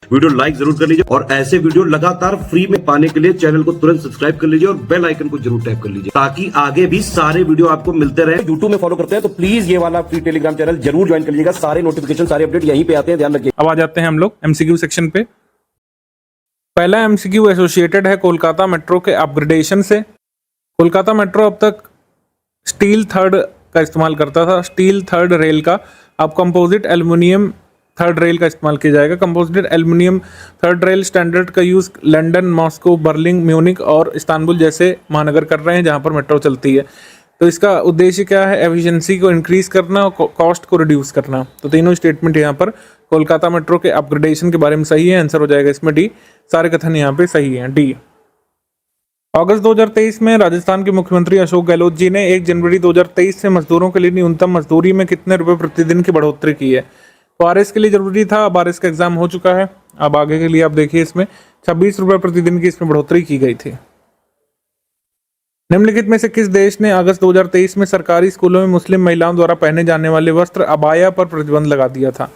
Video like जरूर कर लीजिए और ऐसे वीडियो लगातार फ्री में पाने के लिए चैनल को तुरंत सब्सक्राइब कर लीजिए और बेल आइकन को जरूर टैप कर लीजिए ताकि आगे भी सारे वीडियो आपको मिलते रहे। यूट्यूब में फॉलो करते हैं तो प्लीज ये वाला फ्री टेलीग्राम चैनल जरूर ज्वाइन कर लीजिएगा। सारे नोटिफिकेशन सारे अपडेट यहीं पे आते हैं, ध्यान रखिए। अब आ जाते हैं हम लोग एमसीक्यू सेक्शन पे। पहला एमसीक्यू एसोसिएटेड है कोलकाता मेट्रो के अपग्रेडेशन से। कोलकाता मेट्रो अब तक स्टील थर्ड का इस्तेमाल करता था, स्टील थर्ड रेल का। अब कंपोजिट एल्युमिनियम थर्ड रेल का इस्तेमाल किया जाएगा। Composite aluminium third rail standard का use London, Moscow, Berlin, Munich और इस्तांबुल जैसे महानगर कर रहे हैं जहां पर मेट्रो चलती है। तो इसका उद्देश्य क्या है? एफिशिएंसी को इंक्रीज करना और कॉस्ट को रिड्यूस करना। तो तीनों स्टेटमेंट यहाँ पर कोलकाता मेट्रो के अपग्रेडेशन के बारे में सही है। आंसर हो जाएगा इसमें डी। सारे कथन यहाँ पे सही है, डी। अगस्त 2023 में राजस्थान के मुख्यमंत्री अशोक गहलोत जी ने 1 जनवरी 2023 से मजदूरों के लिए न्यूनतम मजदूरी में कितने रुपए प्रतिदिन की बढ़ोतरी की है? तो आरएस के लिए जरूरी था, अब आरएस का एग्जाम हो चुका है। अब आगे के लिए आप देखिए, इसमें 26 रुपए प्रतिदिन की इसमें बढ़ोतरी की गई थी। निम्नलिखित में से किस देश ने अगस्त 2023 में सरकारी स्कूलों में मुस्लिम महिलाओं द्वारा पहने जाने वाले वस्त्र अबाया पर प्रतिबंध लगा दिया था?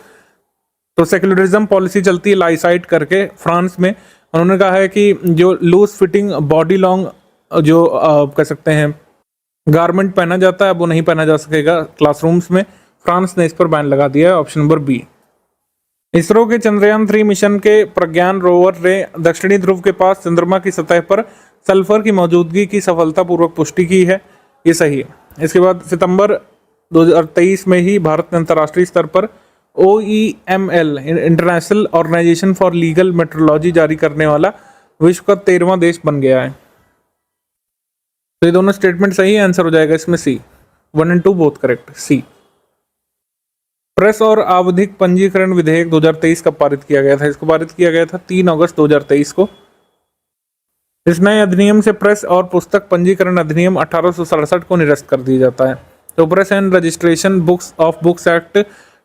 तो सेक्युलरिज्म पॉलिसी चलती है लाइसाइट करके फ्रांस में। उन्होंने कहा है कि जो लूज फिटिंग बॉडी लॉन्ग जो कह सकते हैं गारमेंट पहना जाता है वो नहीं पहना जा सकेगा क्लासरूम्स में। फ्रांस ने इस पर बैन लगा दिया है, ऑप्शन नंबर बी। इसरो के चंद्रयान 3 मिशन के प्रज्ञान रोवर ने दक्षिणी ध्रुव के पास चंद्रमा की सतह पर सल्फर की मौजूदगी की सफलतापूर्वक पुष्टि की है, ये सही है। इसके बाद सितंबर 2023 में ही भारत ने अंतर्राष्ट्रीय स्तर पर OEML international organisation for legal metrology जारी करने वाला विश्व का 13वां देश बन गया है। तो ये दोनों स्टेटमेंट सही है, आंसर हो जाएगा इसमें सी। 1 और 2 बोथ करेक्ट, सी। प्रेस और आवधिक पंजीकरण विधेयक 2023 का पारित किया गया था? इसको पारित किया गया था 3 अगस्त 2023 को। इस नए अधिनियम से प्रेस और पुस्तक पंजीकरण अधिनियम 1867 को निरस्त कर दिया जाता है। तो press and registration books of books act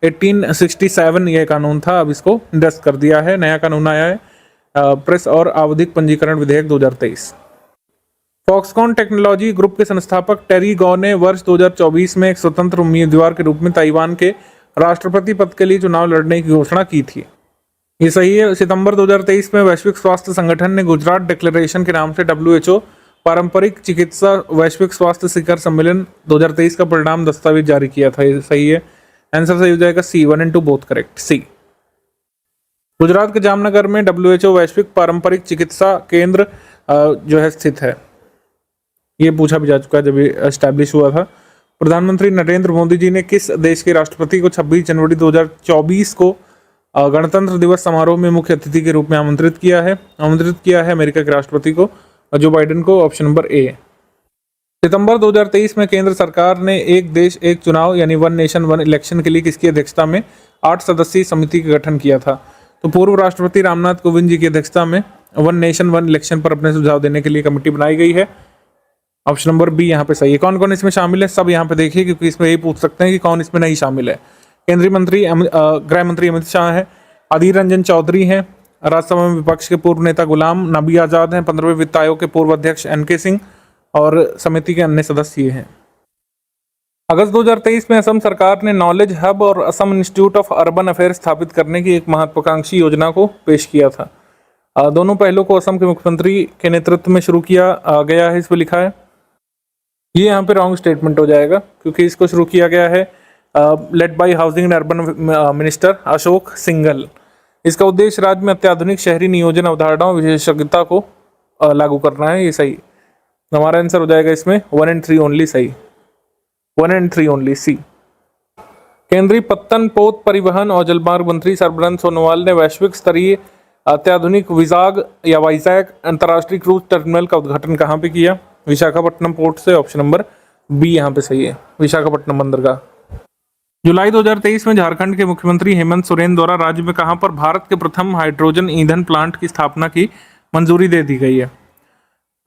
1867 यह कानून था, अब इसको निरस्त कर दिया है। नया कानून आया है प्रेस और आवधिक पंजीकरण विधेयक 2023। फॉक्सकॉन टेक्नोलॉजी ग्रुप के संस्थापक टेरी गौ ने वर्ष 2024 में एक स्वतंत्र उम्मीदवार के रूप में ताइवान के राष्ट्रपति पद के लिए चुनाव लड़ने की घोषणा की थी, ये सही है। सितंबर 2023 में वैश्विक स्वास्थ्य संगठन ने गुजरात डिक्लेरेशन के नाम से WHO पारंपरिक चिकित्सा वैश्विक स्वास्थ्य शिखर सम्मेलन 2023 का परिणाम दस्तावेज जारी किया था, ये सही है। आंसर सही हो जाएगा सी। 1 और 2 बोथ करेक्ट, सी। गुजरात के जामनगर में WHO वैश्विक पारंपरिक चिकित्सा केंद्र जो है स्थित है, ये पूछा भी जा चुका है जब ये एस्टैब्लिश हुआ था। प्रधानमंत्री नरेंद्र मोदी जी ने किस देश के राष्ट्रपति को 26 जनवरी 2024 को गणतंत्र दिवस समारोह में मुख्य अतिथि के रूप में आमंत्रित किया है? अमेरिका के राष्ट्रपति को, जो बाइडेन को, ऑप्शन नंबर ए। सितंबर 2023 में केंद्र सरकार ने एक देश एक चुनाव यानी 1 नेशन 1 इलेक्शन के लिए किसकी अध्यक्षता में 8 सदस्यीय समिति का गठन किया था? तो पूर्व राष्ट्रपति रामनाथ कोविंद जी की अध्यक्षता में 1 नेशन 1 इलेक्शन पर अपने सुझाव देने के लिए कमेटी बनाई गई है, ऑप्शन नंबर बी यहाँ पे सही है। कौन कौन इसमें शामिल है सब यहाँ पे देखिए, क्योंकि इसमें यही पूछ सकते हैं कि कौन इसमें नहीं शामिल है। केंद्रीय मंत्री गृह मंत्री अमित शाह हैं, अधीर रंजन चौधरी हैं, राज्यसभा में विपक्ष के पूर्व नेता गुलाम नबी आजाद हैं, 15वें वित्त आयोग के पूर्व अध्यक्ष NK सिंह और समिति के अन्य सदस्य ये हैं। अगस्त 2023 में असम सरकार ने नॉलेज हब और Assam institute of urban affair स्थापित करने की एक महत्वाकांक्षी योजना को पेश किया था। दोनों पहलों को असम के मुख्यमंत्री के नेतृत्व में शुरू किया गया है, इस पर लिखा है। ये यहाँ पे रॉन्ग स्टेटमेंट हो जाएगा क्योंकि इसको शुरू किया गया है led by housing and urban minister Ashok Singhal. इसका उद्देश्य राज्य में अत्याधुनिक शहरी नियोजन अवधारणाओं विशेषज्ञता को लागू करना है, ये सही। हमारा आंसर हो जाएगा इसमें 1 और 3 ओनली, सही। 1 और 3 ओनली, सी। केंद्रीय पत्तन पोत परिवहन और जलमार्ग मंत्री सर्बानंद सोनोवाल ने वैश्विक स्तरीय अत्याधुनिक वाइजैक अंतर्राष्ट्रीय क्रूज टर्मिनल का उद्घाटन कहाँ पे किया? विशाखापट्टनम पोर्ट से, ऑप्शन नंबर बी यहाँ पे सही है, विशाखापट्टनम बंदरगाह। जुलाई 2023 में झारखंड के मुख्यमंत्री हेमंत सोरेन द्वारा राज्य में कहां पर भारत के प्रथम हाइड्रोजन ईंधन प्लांट की स्थापना की मंजूरी दे दी गई है?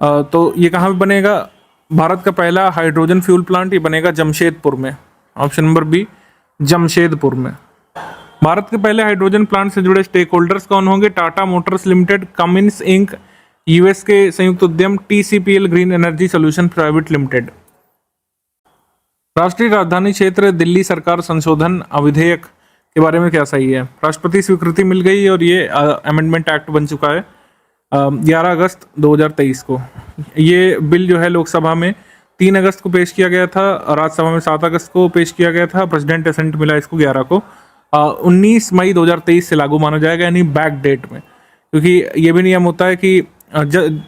तो ये कहां पे बनेगा? भारत का पहला हाइड्रोजन फ्यूल प्लांट ये बनेगा जमशेदपुर में, ऑप्शन नंबर बी, जमशेदपुर में। भारत के पहले हाइड्रोजन प्लांट से जुड़े स्टेक होल्डर्स कौन होंगे? Tata motors limited, Cummins Inc, US के संयुक्त उद्यम TCPL green energy solution private limited. राष्ट्रीय राजधानी क्षेत्र दिल्ली सरकार संशोधन विधेयक के बारे में क्या सही है। राष्ट्रपति स्वीकृति मिल गई और ये अमेंडमेंट एक्ट बन चुका है 11 अगस्त 2023 को। ये बिल जो है लोकसभा में 3 अगस्त को पेश किया गया था, राज्यसभा में 7 अगस्त को पेश किया गया था, प्रेसिडेंट असेंट मिला इसको 11 को। 19 मई 2023 से लागू माना जाएगा, यानी बैक डेट में, क्योंकि ये भी नियम होता है कि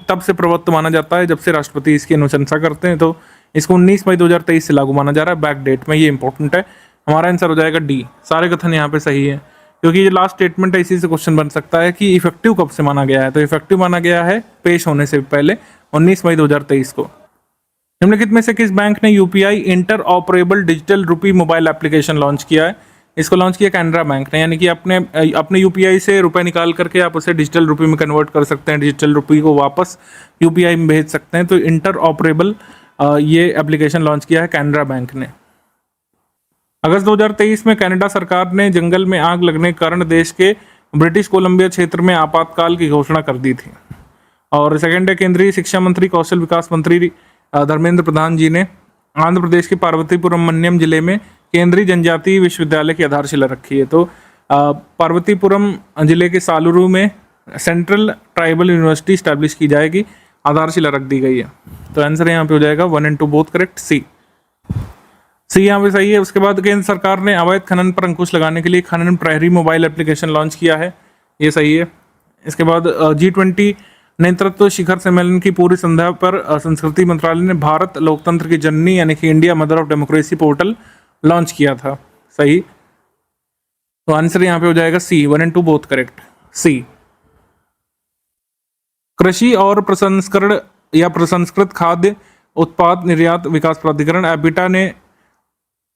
तब से प्रवृत्त माना जाता है जब से राष्ट्रपति इसकी अनुशंसा करते हैं, तो इसको 19 मई 2023 से लागू माना जा रहा है बैक डेट में। ये इंपॉर्टेंट है। हमारा आंसर हो जाएगा डी। सारे कथन यहाँ पे सही है, क्योंकि ये लास्ट स्टेटमेंट है, इसी से क्वेश्चन बन सकता है कि इफेक्टिव कब से माना गया है। तो इफेक्टिव माना गया है पेश होने से पहले 19 मई 2023 को। निम्नलिखित में से किस बैंक ने UPI inter operable digital rupee mobile application launch किया है? इसको लॉन्च किया कैनरा बैंक ने, यानी कि अपने यूपीआई से रुपए निकाल करके आप उसे डिजिटल रुपी में कन्वर्ट कर सकते हैं, डिजिटल रुपी को वापस यूपीआई में भेज सकते हैं। तो इंटर ऑपरेबल ये एप्लीकेशन लॉन्च किया है कैनरा बैंक ने। अगस्त 2023 में कनाडा सरकार ने जंगल में आग लगने के कारण देश के ब्रिटिश कोलंबिया क्षेत्र में आपातकाल की घोषणा कर दी थी। और सेकंड है, केंद्रीय शिक्षा मंत्री कौशल विकास मंत्री धर्मेंद्र प्रधान जी ने आंध्र प्रदेश के पार्वतीपुरम मन्यम जिले में केंद्रीय जनजातीय विश्वविद्यालय की आधारशिला रखी है। तो पार्वतीपुरम जिले के सालुरु में सेंट्रल ट्राइबल यूनिवर्सिटी स्टैब्लिश की जाएगी, आधारशिला रख दी गई है। तो आंसर यहाँ पे हो जाएगा 1 and 2 बोथ करेक्ट, सी यहाँ पे सही है। उसके बाद केंद्र सरकार ने अवैध खनन पर अंकुश लगाने के लिए खनन प्रहरी मोबाइल एप्लीकेशन लॉन्च किया है, ये सही है। इसके बाद G20 नेतृत्व शिखर सम्मेलन की पूरी संध्या पर संस्कृति मंत्रालय ने भारत लोकतंत्र की जननी यानी कि India mother of democracy portal launch किया था, सही। तो आंसर यहाँ पे हो जाएगा सी, 1 and 2 बोथ करेक्ट, सी। कृषि और प्रसंस्करण या प्रसंस्कृत खाद्य उत्पाद निर्यात विकास प्राधिकरण एबिटा ने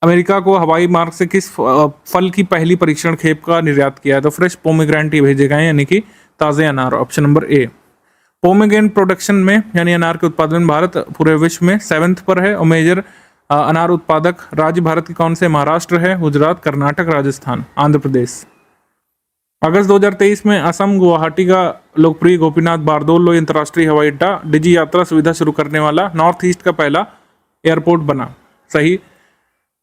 अमेरिका को हवाई मार्ग से किस फल की पहली परीक्षण खेप का निर्यात किया है? तो फ्रेश पोमेग्रेनेट ही भेजे गए, यानी कि ताजे अनार, option number A. Pomegranate production में यानी अनार के उत्पादन में भारत पूरे विश्व में 7th पर है और मेजर अनार उत्पादक राज्य भारत के कौन से? महाराष्ट्र है, गुजरात, कर्नाटक, राजस्थान, आंध्र प्रदेश। अगस्त 2023 में असम गुवाहाटी का लोकप्रिय गोपीनाथ बारदोलो अंतर्राष्ट्रीय हवाई अड्डा डिजी यात्रा सुविधा शुरू करने वाला नॉर्थ ईस्ट का पहला एयरपोर्ट बना, सही।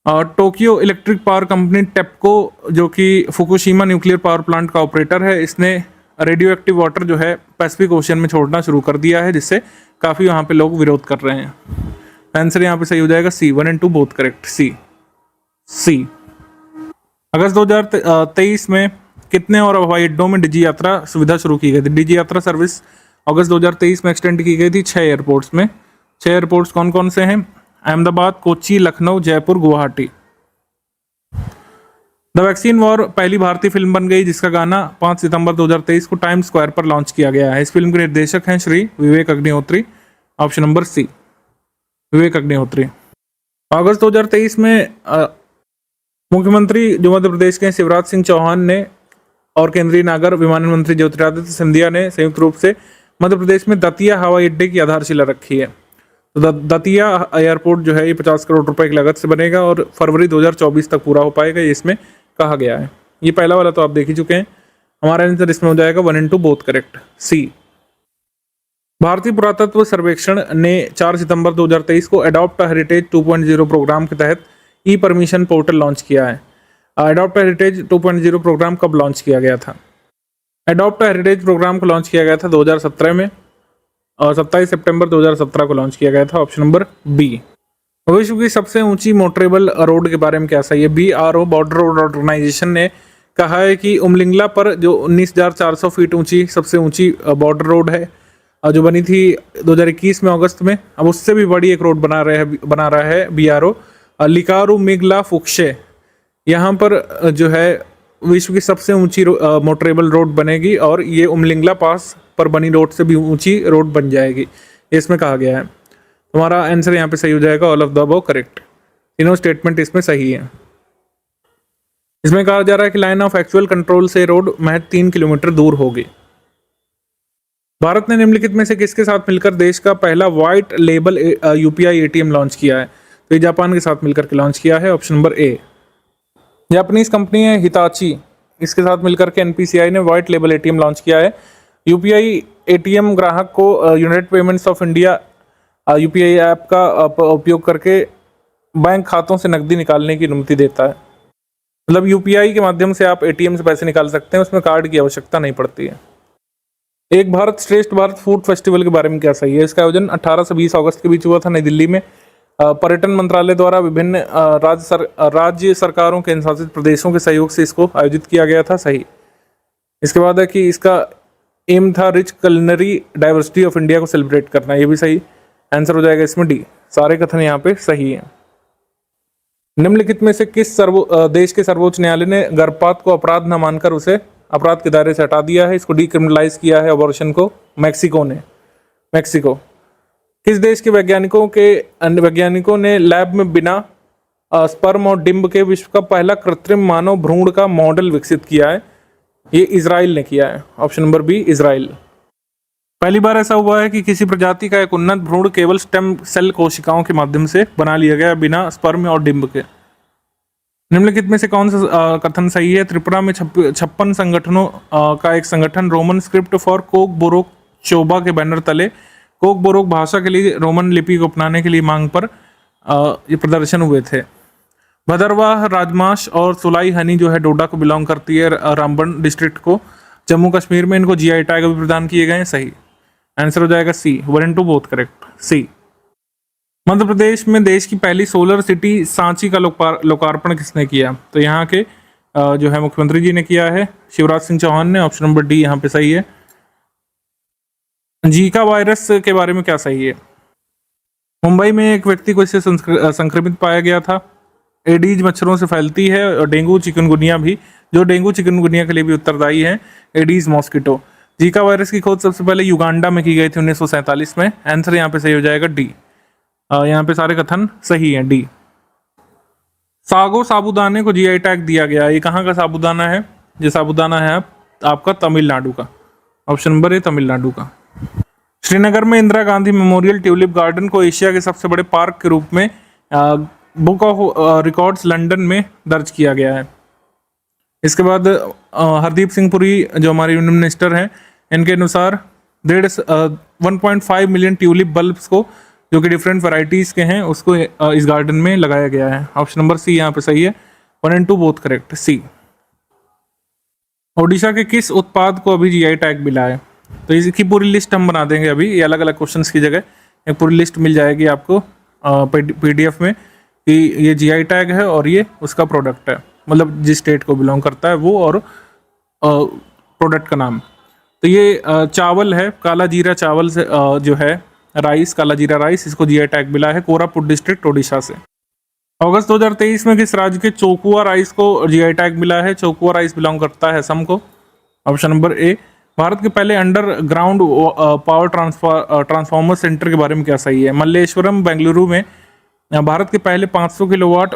टोक्यो इलेक्ट्रिक पावर कंपनी टेप्को जो कि फुकुशिमा न्यूक्लियर पावर प्लांट का ऑपरेटर है, इसने रेडियो एक्टिव वाटर जो है पैसिफिक ओशन में छोड़ना शुरू कर दिया है, जिससे काफ़ी वहाँ पे लोग विरोध कर रहे हैं। आंसर यहाँ पे सही हो जाएगा सी, 1 and 2 बोथ करेक्ट, सी। अगस्त 2023 में कितने और हवाई अड्डों में डिजी यात्रा सुविधा शुरू की गई थी? डिजी यात्रा सर्विस अगस्त 2023 में एक्सटेंड की गई थी 6 एयरपोर्ट्स में। 6 एयरपोर्ट्स कौन कौन से हैं? Ahmedabad, Kochi, Lucknow, Jaipur, Guwahati. The vaccine war पहली भारतीय फिल्म बन गई जिसका गाना 5 सितंबर 2023 को टाइम्स स्क्वायर पर लॉन्च किया गया है। इस फिल्म के निर्देशक हैं श्री विवेक अग्निहोत्री, ऑप्शन नंबर सी, विवेक अग्निहोत्री। अगस्त 2023 में मुख्यमंत्री जो मध्य प्रदेश के शिवराज सिंह चौहान ने और केंद्रीय नागर विमानन मंत्री ज्योतिरादित्य सिंधिया ने संयुक्त रूप से मध्य प्रदेश में दतिया हवाई अड्डे की आधारशिला रखी है। तो दतिया एयरपोर्ट जो है ये 50 करोड़ रुपए की लागत से बनेगा और फरवरी 2024 तक पूरा हो पाएगा, ये इसमें कहा गया है। ये पहला वाला तो आप देख ही चुके हैं। हमारा आंसर इसमें हो जाएगा 1 and 2 बोथ करेक्ट, सी। भारतीय पुरातत्व सर्वेक्षण ने 4 सितंबर 2023 को एडॉप्ट हेरिटेज 2.0 प्रोग्राम के तहत ई परमिशन पोर्टल लॉन्च किया है। एडॉप्ट हेरिटेज 2.0 प्रोग्राम कब लॉन्च किया गया था? एडॉप्ट हेरिटेज प्रोग्राम को लॉन्च किया गया था 2017 में और 27 सितंबर 2017 को लॉन्च किया गया था, ऑप्शन नंबर बी। विश्व की सबसे ऊंची मोटरेबल रोड के बारे में क्या सही है? BRO बॉर्डर रोड ऑर्गेनाइजेशन ने कहा है कि उमलिंगला पर जो 19,400 फीट ऊंची सबसे ऊंची बॉर्डर रोड है जो बनी थी 2021 में अगस्त में, अब उससे भी बड़ी एक रोड बना रहा है BRO लिकारू मिगला फुक्शे। यहाँ पर जो है विश्व की सबसे ऊंची मोटरेबल रोड बनेगी और ये उमलिंगला पास पर बनी रोड से भी ऊंची रोड बन जाएगी, इसमें कहा गया है। हमारा आंसर यहाँ पे सही हो जाएगा all of the above correct, तीनों स्टेटमेंट इसमें सही है। इसमें कहा जा रहा है कि लाइन ऑफ एक्चुअल कंट्रोल से रोड महज 3 किलोमीटर दूर होगी। भारत ने निम्नलिखित में से किसके साथ मिलकर देश का पहला white label UPI ATM launch किया है? तो ये जापान के साथ मिलकर के लॉन्च किया है, option number A. Japanese company है हिताची, इसके साथ मिलकर के NPCI ने व्हाइट लेबल ATM लॉन्च किया है। UPI ATM ग्राहक को United payments of India UPI app का उपयोग करके बैंक खातों से नकदी निकालने की अनुमति देता है। मतलब यूपीआई के माध्यम से आप एटीएम से पैसे निकाल सकते हैं, उसमें कार्ड की आवश्यकता नहीं पड़ती है। एक भारत श्रेष्ठ भारत फूड फेस्टिवल के बारे में क्या सही है? इसका आयोजन 18 से 20 अगस्त के बीच हुआ था नई दिल्ली में। पर्यटन मंत्रालय द्वारा विभिन्न राज्य सरकारों के शासित प्रदेशों के सहयोग से इसको आयोजित किया गया था। सही। इसके बाद है कि इसका एम था rich culinary diversity of India को सेलिब्रेट करना, ये भी सही। आंसर हो जाएगा इसमें डी। सारे कथन यहाँ पे सही है। निम्नलिखित में से किस देश के सर्वोच्च न्यायालय ने गर्भपात को अपराध न मानकर उसे अपराध के दायरे से हटा दिया है, इसको डीक्रिमिनलाइज किया है अबॉर्शन को? मैक्सिको ने। मैक्सिको। किस देश के वैज्ञानिकों ने लैब में बिना स्पर्म और डिंब के विश्व का पहला कृत्रिम मानव भ्रूण का मॉडल विकसित किया है? ये इजराइल ने किया है। Option number B Israel. पहली बार ऐसा हुआ है कि किसी प्रजाति का एक उन्नत भ्रूण केवल स्टेम सेल कोशिकाओं के माध्यम से बना लिया गया बिना स्पर्म और डिंब के। निम्नलिखित में से कौन सा कथन सही है? त्रिपुरा में 56 संगठनों का एक संगठन Roman script for Kokborok Choba के बैनर तले कोक बोरोक भाषा के लिए रोमन लिपि को अपनाने के लिए मांग पर ये प्रदर्शन हुए थे। भदरवाह राजमाश और सुलाई हनी जो है डोडा को बिलोंग करती है, रामबन डिस्ट्रिक्ट को। जम्मू कश्मीर में इनको जीआई टैग भी प्रदान किए गए हैं। सही। आंसर हो जाएगा सी। 1 and 2 both correct. सी। मध्य प्रदेश में देश की पहली सोलर सिटी सांची का लोकार्पण किसने किया? तो यहाँ के जो है मुख्यमंत्री जी ने किया है, शिवराज सिंह चौहान ने। ऑप्शन नंबर डी यहाँ पे सही है। जीका वायरस के बारे में क्या सही है? मुंबई में एक व्यक्ति को इससे संक्रमित पाया गया था। एडीज मच्छरों से फैलती है और डेंगू चिकनगुनिया भी, जो डेंगू चिकनगुनिया के लिए भी उत्तरदायी है, एडीज मॉस्किटो। जीका वायरस की खोज सबसे पहले युगांडा में की गई थी 1947 में। आंसर यहाँ पे सही हो जाएगा डी। यहाँ पे सारे कथन सही हैं। डी। सागो साबूदाने को जीआई टैग दिया गया। ये कहाँ का साबूदाना है? ये साबूदाना है आपका तमिलनाडु का। ऑप्शन नंबर ए तमिलनाडु का। श्रीनगर में Indira Gandhi memorial tulip garden को एशिया के सबसे बड़े पार्क के रूप में बुक ऑफ रिकॉर्ड्स लंदन में दर्ज किया गया है। इसके बाद हरदीप सिंह पुरी जो हमारे यूनियन मिनिस्टर हैं, इनके अनुसार 1.5 मिलियन ट्यूलिप बल्ब्स को जो कि डिफरेंट वैरायटीज के हैं उसको इस गार्डन में लगाया गया है। ऑप्शन नंबर सी यहाँ पे सही है। 1 and 2 बोथ करेक्ट। सी। ओडिशा के किस उत्पाद को अभी जीआई टैग मिला है? तो इसकी पूरी लिस्ट हम बना देंगे अभी, ये अलग अलग क्वेश्चंस की जगह एक पूरी लिस्ट मिल जाएगी आपको पीडीएफ में कि ये जीआई टैग है और ये उसका प्रोडक्ट है, मतलब जिस स्टेट को बिलोंग करता है वो और प्रोडक्ट का नाम। तो ये चावल है, काला जीरा चावल से जो है राइस, काला जीरा राइस, इसको जीआई टैग मिला है कोरापुट डिस्ट्रिक्ट ओडिशा से। अगस्त 2023 में किस राज्य के चोकुआ राइस को जीआई टैग मिला है? चोकुआ राइस बिलोंग करता है असम को। Option number A. भारत के पहले अंडरग्राउंड पावर ट्रांसफार्मर सेंटर के बारे में क्या सही है? मल्लेश्वरम बेंगलुरु में भारत के पहले 500 किलोवाट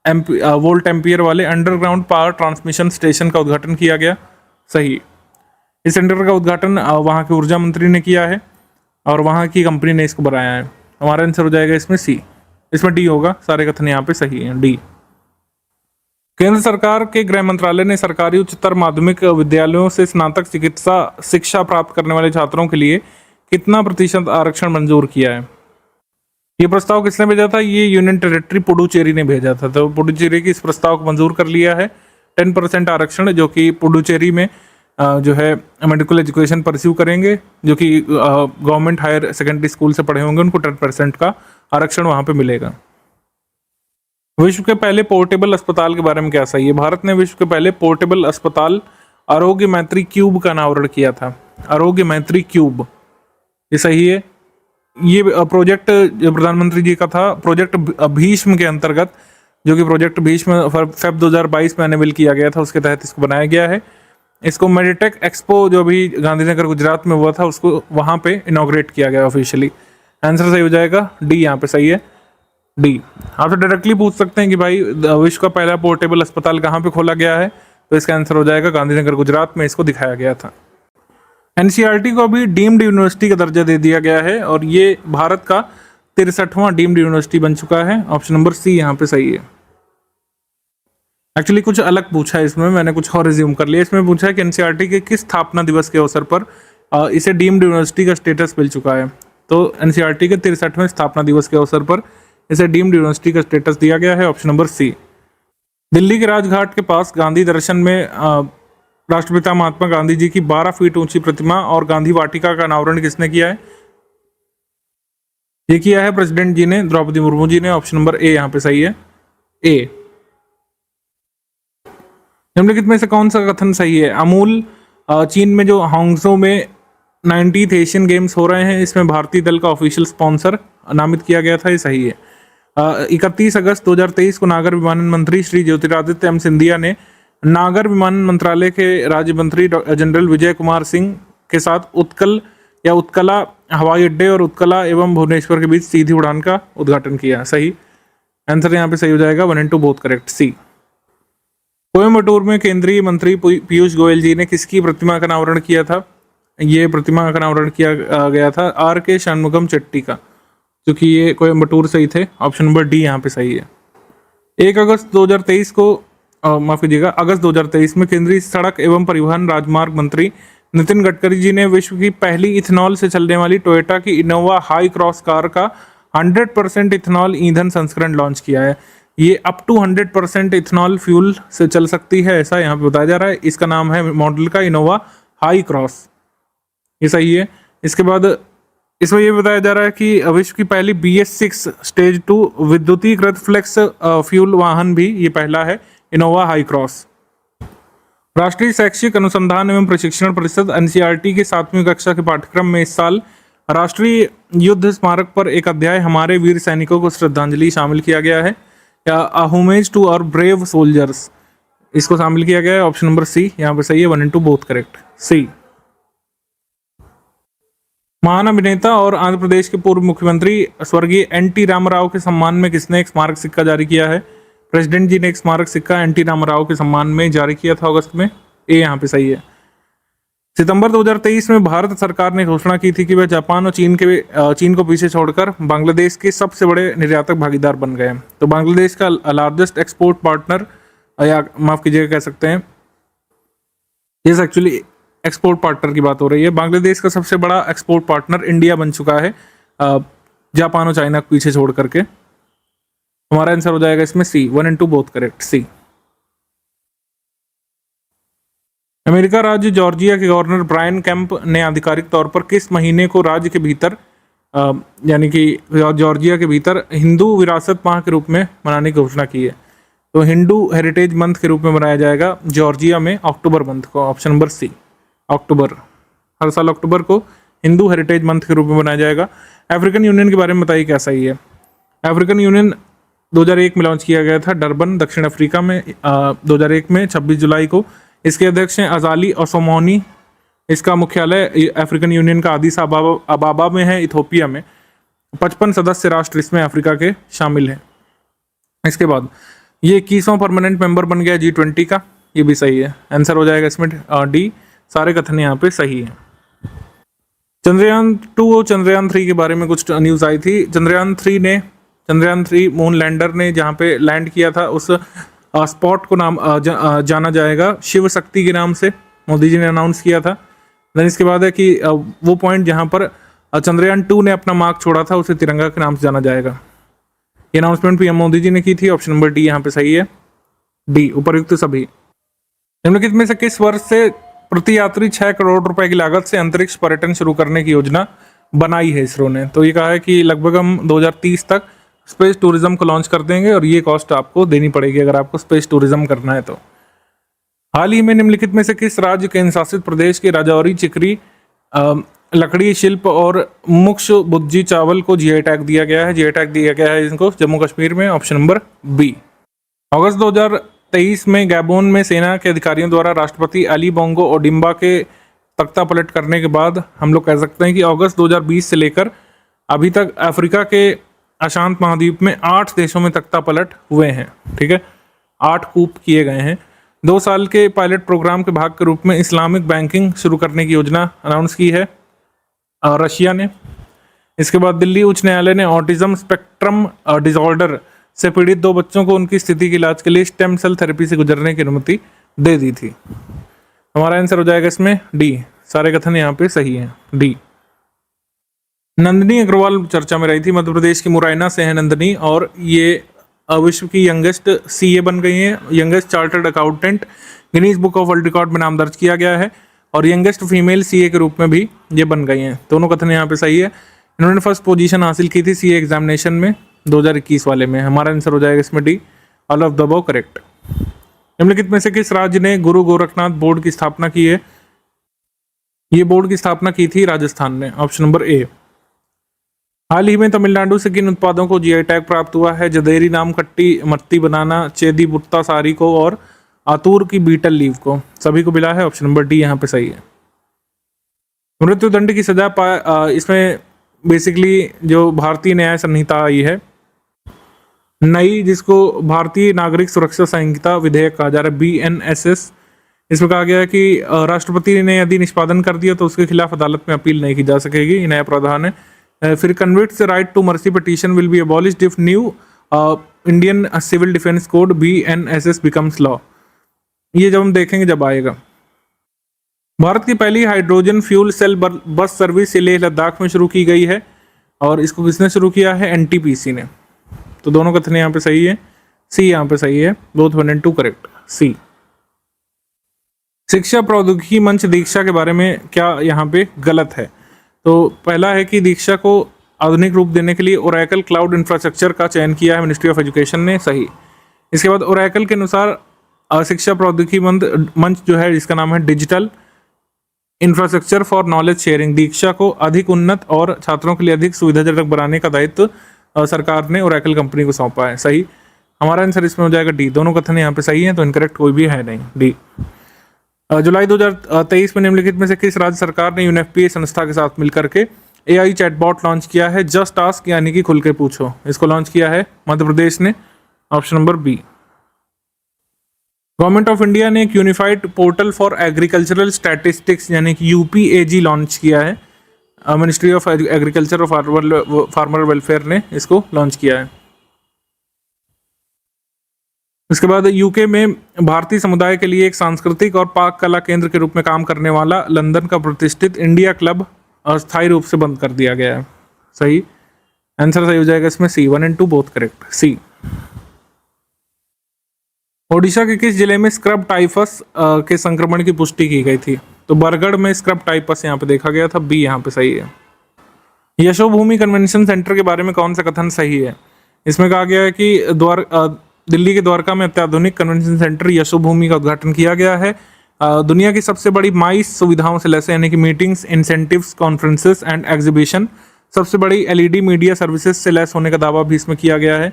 वोल्ट एम्पियर वाले अंडरग्राउंड पावर ट्रांसमिशन स्टेशन का उद्घाटन किया गया। सही। इस सेंटर का उद्घाटन वहाँ के ऊर्जा मंत्री ने किया है और वहाँ की कंपनी ने इसको बनाया है। हमारा आंसर हो जाएगा इसमें सी। इसमें डी होगा। सारे कथन यहाँ पे सही हैं। डी। केंद्र सरकार के गृह मंत्रालय ने सरकारी उच्चतर माध्यमिक विद्यालयों से स्नातक चिकित्सा शिक्षा प्राप्त करने वाले छात्रों के लिए कितना प्रतिशत आरक्षण मंजूर किया है? ये प्रस्ताव किसने भेजा था? ये यूनियन टेरिटरी पुडुचेरी ने भेजा था। तो पुडुचेरी की इस प्रस्ताव को मंजूर कर लिया है। 10% आरक्षण जो कि पुडुचेरी में जो है मेडिकल एजुकेशन परस्यू करेंगे, जो कि गवर्नमेंट हायर सेकेंडरी स्कूल से पढ़े होंगे, उनको 10% का आरक्षण वहाँ पे मिलेगा। विश्व के पहले पोर्टेबल अस्पताल के बारे में क्या सही है? भारत ने विश्व के पहले पोर्टेबल अस्पताल आरोग्य मैत्री क्यूब का अनावरण किया था। आरोग्य मैत्री क्यूब, ये सही है। ये प्रोजेक्ट जो प्रधानमंत्री जी का था, प्रोजेक्ट भीष्म के अंतर्गत, जो कि प्रोजेक्ट भीष्म फेब 2022 में अनेबल किया गया था, उसके तहत इसको बनाया गया है। इसको मेडिटेक एक्सपो जो भी गांधीनगर गुजरात में हुआ था, उसको वहाँ पे इनॉग्रेट किया गया ऑफिशियली। आंसर सही हो जाएगा डी। यहाँ पे सही है डी। आपसे डायरेक्टली पूछ सकते हैं कि भाई विश्व का पहला पोर्टेबल अस्पताल कहाँ पे खोला गया है, तो इसका आंसर हो जाएगा गांधीनगर गुजरात में इसको दिखाया गया था। एनसीईआरटी को अभी डीम्ड यूनिवर्सिटी का दर्जा दे दिया गया है और ये भारत का 63वां डीम्ड यूनिवर्सिटी बन चुका है। ऑप्शन नंबर सी यहाँ पे सही है। एक्चुअली कुछ अलग पूछा है इसमें, मैंने कुछ और रिज्यूम कर लिया। इसमें पूछा है कि एनसीईआरटी के किस स्थापना दिवस के अवसर पर इसे डीम्ड यूनिवर्सिटी का स्टेटस मिल चुका है। तो एनसीईआरटी के 63वें स्थापना दिवस के अवसर पर इसे डीम्ड यूनिवर्सिटी का स्टेटस दिया गया है। ऑप्शन नंबर सी। दिल्ली के राजघाट के पास गांधी दर्शन में राष्ट्रपिता महात्मा गांधी जी की 12 फीट ऊंची प्रतिमा और गांधी वाटिका का अनावरण किसने किया है? ये किया है प्रेसिडेंट जी ने, द्रौपदी मुर्मू जी ने। ऑप्शन नंबर ए यहाँ पे सही है, ए। निम्नलिखित में से कौन सा कथन सही है? अमूल चीन में जो हांगझो में 90th एशियन गेम्स हो रहे हैं, इसमें भारतीय दल का ऑफिशियल स्पॉन्सर नामित किया गया था, ये सही है। 31 अगस्त 2023 को नागर विमानन मंत्री श्री ज्योतिरादित्य एम सिंधिया ने नागर विमानन मंत्रालय के राज्य मंत्री जनरल विजय कुमार सिंह के साथ उत्कल या उत्कला हवाई अड्डे और उत्कला एवं भुवनेश्वर के बीच सीधी उड़ान का उद्घाटन किया। सही आंसर यहाँ पे सही हो जाएगा, 1 and 2 बोथ करेक्ट, सी। कोयम्बटूर में केंद्रीय मंत्री पीयूष गोयल जी ने किसकी प्रतिमा का अनावरण किया था? ये प्रतिमा का अनावरण किया गया था RK षणमुगम चेट्टी का, क्योंकि ये कोयम्बटूर से ही थे। ऑप्शन नंबर डी यहाँ पे सही है। 1 अगस्त 2023 को माफ कीजिएगा, अगस्त 2023 में केंद्रीय सड़क एवं परिवहन राजमार्ग मंत्री नितिन गडकरी जी ने विश्व की पहली इथेनॉल से चलने वाली टोयोटा की इनोवा हाई क्रॉस कार का 100% इथेनॉल ईंधन संस्करण लॉन्च किया है। ये अप टू 100% इथेनॉल फ्यूल से चल सकती है, ऐसा यहाँ पे बताया जा रहा है। इसका नाम है मॉडल का इनोवा हाई क्रॉस, ये सही है। इसके बाद इसमें ये बताया जा रहा है कि विश्व की पहली BS6 स्टेज 2 विद्युतीकृत फ्लेक्स फ्यूल वाहन भी ये पहला है, इनोवा हाई क्रॉस। राष्ट्रीय शैक्षिक अनुसंधान एवं प्रशिक्षण परिषद NCERT की 7वीं कक्षा के पाठ्यक्रम में इस साल राष्ट्रीय युद्ध स्मारक पर एक अध्याय हमारे वीर सैनिकों को श्रद्धांजलि शामिल किया गया है, या homage to our brave soldiers, इसको शामिल किया गया है। ऑप्शन नंबर सी यहाँ पे सही है, 1 and 2 बोथ करेक्ट, सी। महान अभिनेता और आंध्र प्रदेश के पूर्व मुख्यमंत्री स्वर्गीय NT रामाराव के सम्मान में किसने एक स्मारक सिक्का जारी किया है? प्रेसिडेंट जी ने एक स्मारक सिक्का NT रामाराव के सम्मान में जारी किया था अगस्त में, ए यहाँ पे सही है। सितंबर 2023 में भारत सरकार ने घोषणा की थी कि वह जापान और चीन को पीछे छोड़कर बांग्लादेश के सबसे बड़े निर्यातक भागीदार बन गए। तो बांग्लादेश का लार्जेस्ट एक्सपोर्ट पार्टनर, या माफ कीजिएगा कह सकते हैं, ये एक्चुअली एक्सपोर्ट पार्टनर की बात हो रही है। बांग्लादेश का सबसे बड़ा एक्सपोर्ट पार्टनर इंडिया बन चुका है, जापान और चाइना को पीछे छोड़ करके। हमारा आंसर हो जाएगा इसमें C, 1 and 2 both correct, C. America राज्य जॉर्जिया के गवर्नर ब्रायन केम्प ने आधिकारिक तौर पर किस महीने को राज्य के भीतर यानी कि जॉर्जिया के भीतर हिंदू विरासत माह के रूप में मनाने की घोषणा की है? तो हिंदू हेरिटेज मंथ के रूप में मनाया जाएगा जॉर्जिया में अक्टूबर मंथ को। ऑप्शन नंबर सी, अक्टूबर, हर साल अक्टूबर को हिंदू हेरिटेज मंथ के रूप में मनाया जाएगा। अफ्रीकन यूनियन के बारे में बताइए क्या सही है? अफ्रीकन यूनियन 2001 में लॉन्च किया गया था डरबन, दक्षिण अफ्रीका में 2001 में 26 जुलाई को। इसके अध्यक्ष हैं अजाली ओसोमोनी। इसका मुख्यालय अफ्रीकन यूनियन का आदिस अबाबा में है, इथोपिया में। 55 सदस्य राष्ट्र इसमें अफ्रीका के शामिल हैं। इसके बाद ये 21वां परमानेंट मेंबर बन गया G20 का, ये भी सही है। आंसर हो जाएगा इसमें डी, सारे कथन यहाँ पे सही है। चंद्रयान 2 और चंद्रयान 3 के बारे में कुछ न्यूज आई थी। चंद्रयान 3 मून लैंडर ने जहाँ पे लैंड किया था उस स्पॉट को नाम जाना जाएगा शिव शक्ति के नाम से, मोदी जी ने अनाउंस किया था। देन इसके बाद है कि वो पॉइंट जहाँ पर चंद्रयान 2 ने अपना मार्क छोड़ा था उसे तिरंगा के नाम से जाना जाएगा। ये अनाउंसमेंट PM मोदी जी ने की थी। ऑप्शन नंबर डी यहाँ पे सही है, डी उपर्युक्त सभी। निम्नलिखित में से किस वर्ष से प्रति यात्री 6 करोड़ रुपए की लागत से अंतरिक्ष पर्यटन शुरू करने की योजना बनाई है इसरो ने? तो ये कहा है कि लगभग हम 2030 तक स्पेस टूरिज्म को लॉन्च कर देंगे और ये कॉस्ट आपको देनी पड़ेगी अगर आपको स्पेस टूरिज्म करना है तो। हाल ही में निम्नलिखित में से किस राज्य केंद्र शासित प्रदेश के राजौरी चिकरी लकड़ी शिल्प और मुक्ष बुज्जी चावल को GI टैग दिया गया है? GI टैग दिया गया है इनको जम्मू कश्मीर में। Option number B. अगस्त 2023 में गैबोन में सेना के अधिकारियों द्वारा राष्ट्रपति अली बोंगो ओडिम्बा के तख्ता पलट करने के बाद हम लोग कह सकते हैं कि अगस्त 2020 से लेकर अभी तक अफ्रीका के अशांत महाद्वीप में 8 देशों में तख्ता पलट हुए हैं। ठीक है, 8 कूप किए गए हैं। 2 साल के पायलट प्रोग्राम के भाग के रूप में इस्लामिक बैंकिंग शुरू करने की योजना अनाउंस की है रशिया ने। इसके बाद दिल्ली उच्च न्यायालय ने ऑटिज्म स्पेक्ट्रम डिसऑर्डर से पीड़ित 2 बच्चों को उनकी स्थिति के इलाज के लिए स्टेम सेल थेरेपी से गुजरने की अनुमति दे दी थी। हमारा आंसर हो जाएगा इसमें डी, सारे कथन यहाँ पे सही है, डी। नंदिनी अग्रवाल चर्चा में रही थी। मध्य प्रदेश की मुरैना से है नंदिनी और ये विश्व की यंगेस्ट सीए बन गई हैं, youngest chartered accountant, Guinness book of world record में नाम दर्ज किया गया है, और यंगेस्ट फीमेल सीए के रूप में भी ये बन गई हैं। दोनों कथन यहाँ पे सही है। इन्होंने फर्स्ट पोजीशन हासिल की थी सीए एग्जामिनेशन में 2021 वाले में। हमारा आंसर हो जाएगा इसमें D, all of the above correct. निम्नलिखित में से किस राज्य ने गुरु गोरखनाथ बोर्ड की स्थापना की है? ये बोर्ड की स्थापना की थी राजस्थान ने, ऑप्शन नंबर ए। हाल ही में तमिलनाडु से किन उत्पादों को जीआई टैग प्राप्त हुआ है? जदेरी नाम खट्टी मत्ती बनाना, चेदी बुट्टा सारी को और आतूर की बीटल लीव को, सभी को मिला है, ऑप्शन नंबर डी यहाँ पे सही है। मृत्युदंड की सजा इसमें बेसिकली जो भारतीय न्याय संहिता आई है नई, जिसको भारतीय नागरिक सुरक्षा संहिता विधेयक कहा जा रहा है, BNSS, इसमें कहा गया है कि राष्ट्रपति ने यदि निष्पादन कर दिया तो उसके खिलाफ अदालत में अपील नहीं की जा सकेगी, ये नया प्रावधान है। फिर convicts right to mercy petition will be abolished if new Indian civil defence code BNSS becomes law, ये जब हम देखेंगे जब आएगा। भारत की पहली hydrogen fuel cell bus service Leh Ladakh में शुरू की गई है, और इसको किसने शुरू किया है? NTPC ने। तो दोनों कथन यहाँ पे सही है, सी यहाँ पे सही है, बोथ 1 and 2 करेक्ट, सी। शिक्षा प्रौद्योगिकी मंच दीक्षा के बारे में क्या यहाँ पे गलत है? तो पहला है कि दीक्षा को आधुनिक रूप देने के लिए ओरेकल क्लाउड इंफ्रास्ट्रक्चर का चयन किया है मिनिस्ट्री ऑफ एजुकेशन ने, सही। इसके बाद ओरेकल के अनुसार शिक्षा प्रौद्योगिकी मंच जो है जिसका नाम है digital infrastructure for knowledge sharing, Diksha को अधिक उन्नत और छात्रों के लिए अधिक सुविधाजनक बनाने का दायित्व सरकार ने ओरेकल कंपनी को सौंपा है, सही। हमारा आंसर इसमें हो जाएगा डी, दोनों कथन यहाँ पे सही हैं, तो इनकरेक्ट कोई भी है नहीं, डी। जुलाई 2023 में निम्नलिखित में से किस राज्य सरकार ने UNFPA संस्था के साथ मिलकर के AI चैटबॉट लॉन्च किया है? जस्ट आस्क यानी कि खुल के पूछो, इसको लॉन्च किया है मध्य प्रदेश ने, option number B. Government of India ने एक unified portal for agricultural statistics यानी कि UPAG लॉन्च किया है, मिनिस्ट्री ऑफ एग्रीकल्चर और फार्मर वेलफेयर ने इसको लॉन्च किया है। इसके बाद यूके में भारतीय समुदाय के लिए एक सांस्कृतिक और पाक कला केंद्र के रूप में काम करने वाला लंदन का प्रतिष्ठित इंडिया क्लब अस्थायी रूप से बंद कर दिया गया है, सही। आंसर सही हो जाएगा इसमें सी, 1 and 2 बोथ करेक्ट, सी। ओडिशा के किस जिले में स्क्रब टाइफस के संक्रमण की पुष्टि की गई थी? तो बरगढ़ में स्क्रब टाइफस यहाँ पे देखा गया था, बी यहाँ पे सही है। यशोभूमि कन्वेंशन सेंटर के बारे में कौन सा कथन सही है? इसमें कहा गया है कि दिल्ली के द्वारका में अत्याधुनिक कन्वेंशन सेंटर यशोभूमि का उद्घाटन किया गया है। दुनिया की सबसे बड़ी माइस सुविधाओं से लैस यानी कि meetings, incentives, conferences and exhibition, सबसे बड़ी LED मीडिया सर्विसेज से लैस होने का दावा भी इसमें किया गया है।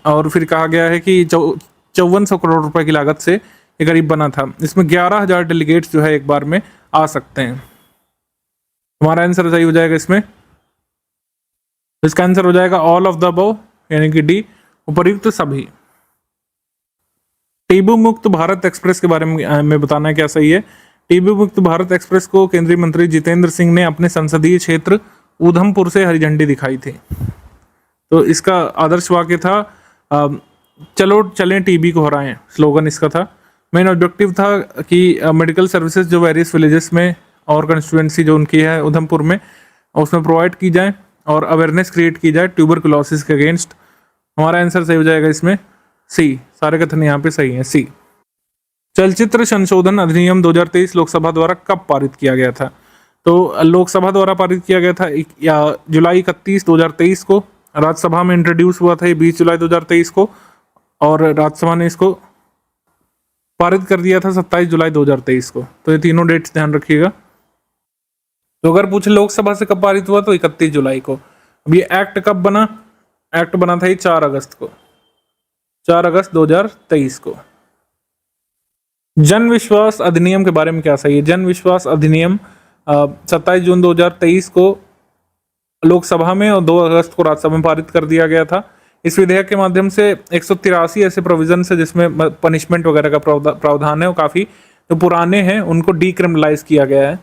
और फिर कहा गया है कि 5400 करोड़ रुपए की लागत से ये करीब बना था। इसमें 11,000 डेलीगेट्स जो है एक बार में आ सकते हैं। हमारा आंसर सही हो जाएगा इसमें, इसका आंसर हो जाएगा ऑल ऑफ द अबव यानी कि डी, उपर्युक्त सभी। टीबी मुक्त भारत एक्सप्रेस के बारे में बताना है क्या सही है। टीबी मुक्त भारत एक्सप्रेस को केंद्रीय मंत्री जितेंद्र सिंह ने अपने संसदीय क्षेत्र उधमपुर से हरी झंडी दिखाई थी। तो इसका आदर्श वाक्य था चलो चलें टीबी को हराएं, स्लोगन इसका था। मेन ऑब्जेक्टिव था कि मेडिकल सर्विसेज जो वेरियस विलेजेस में और कंस्टिट्यूएंसी जो उनकी है उधमपुर में, उसमें प्रोवाइड की जाए और अवेयरनेस क्रिएट की जाए ट्यूबरकुलोसिस के अगेंस्ट। हमारा आंसर सही हो जाएगा इसमें सी, सारे कथन यहाँ पे सही हैं, सी। चलचित्र संशोधन अधिनियम 2023 लोकसभा द्वारा कब पारित किया गया था? तो लोकसभा द्वारा पारित किया गया था जुलाई 31, 2023 को। राज्यसभा में इंट्रोड्यूस हुआ था ये 20 जुलाई 2023 को, और राज्यसभा ने इसको पारित कर दिया था 27 जुलाई 2023 को। तो ये तीनों डेट्स ध्यान रखिएगा। तो अगर पूछे लोकसभा से कब पारित हुआ तो 31 जुलाई को। अब ये एक्ट कब बना? एक्ट बना था ये 4 अगस्त को, 4 अगस्त 2023 को। जन विश्वास अधिनियम के बारे में क्या सही है? जन विश्वास अधिनियम 27 जून 2023 को लोकसभा में और 2 अगस्त को राज्यसभा में पारित कर दिया गया था। इस विधेयक के माध्यम से 183 ऐसे प्रोविजन है जिसमें पनिशमेंट वगैरह का प्रावधान है, वो काफ़ी जो पुराने हैं उनको डीक्रिमिनलाइज किया गया है।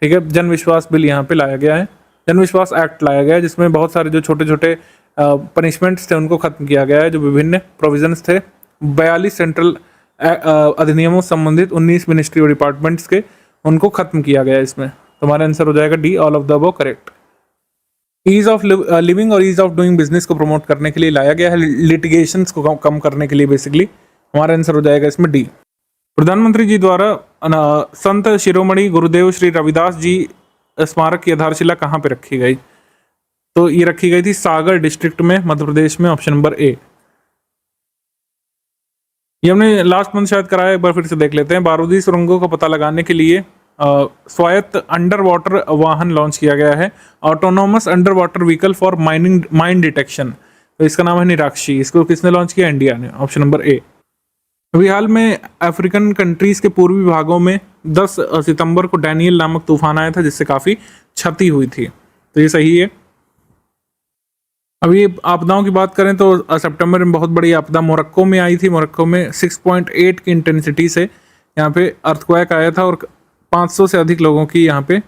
ठीक है, जन विश्वास बिल यहाँ पे लाया गया है, जन विश्वास एक्ट लाया गया है, जिसमें बहुत सारे जो छोटे छोटे पनिशमेंट्स थे उनको खत्म किया गया है। जो विभिन्न प्रोविजंस थे 42 सेंट्रल अधिनियमों संबंधित 19 मिनिस्ट्री और डिपार्टमेंट्स के, उनको खत्म किया गया है इसमें। तुम्हारा आंसर हो जाएगा D, all of the above correct. Ease of living और ईज ऑफ डूइंग बिजनेस को प्रमोट करने के लिए लाया गया है, लिटिगेशंस को कम करने के लिए बेसिकली। हमारा आंसर हो जाएगा इसमें डी। प्रधानमंत्री जी द्वारा संत शिरोमणि गुरुदेव श्री रविदास जी स्मारक की आधारशिला कहाँ पे रखी गई? तो ये रखी गई थी सागर डिस्ट्रिक्ट में, मध्य प्रदेश में, ऑप्शन नंबर ए। ये हमने लास्ट मंथ शायद कराया, एक बार फिर से देख लेते हैं। बारूदी सुरंगों का पता लगाने के लिए स्वायत्त अंडर वाटर वाहन लॉन्च किया गया है, autonomous under water vehicle for mine detection. तो इसका नाम है निराक्षी। इसको किसने लॉन्च किया? इंडिया ने, ऑप्शन नंबर ए। अभी हाल में अफ्रीकन कंट्रीज के पूर्वी भागों में 10 सितंबर को डैनियल नामक तूफान आया था, जिससे काफी क्षति हुई थी। तो ये सही है। अभी आपदाओं की बात करें तो सितंबर में बहुत बड़ी आपदा मोरक्को में आई थी। मोरक्को में 6.8 की इंटेंसिटी से यहाँ पे अर्थक्वेक आया था और 500 से अधिक लोगों की यहाँ पे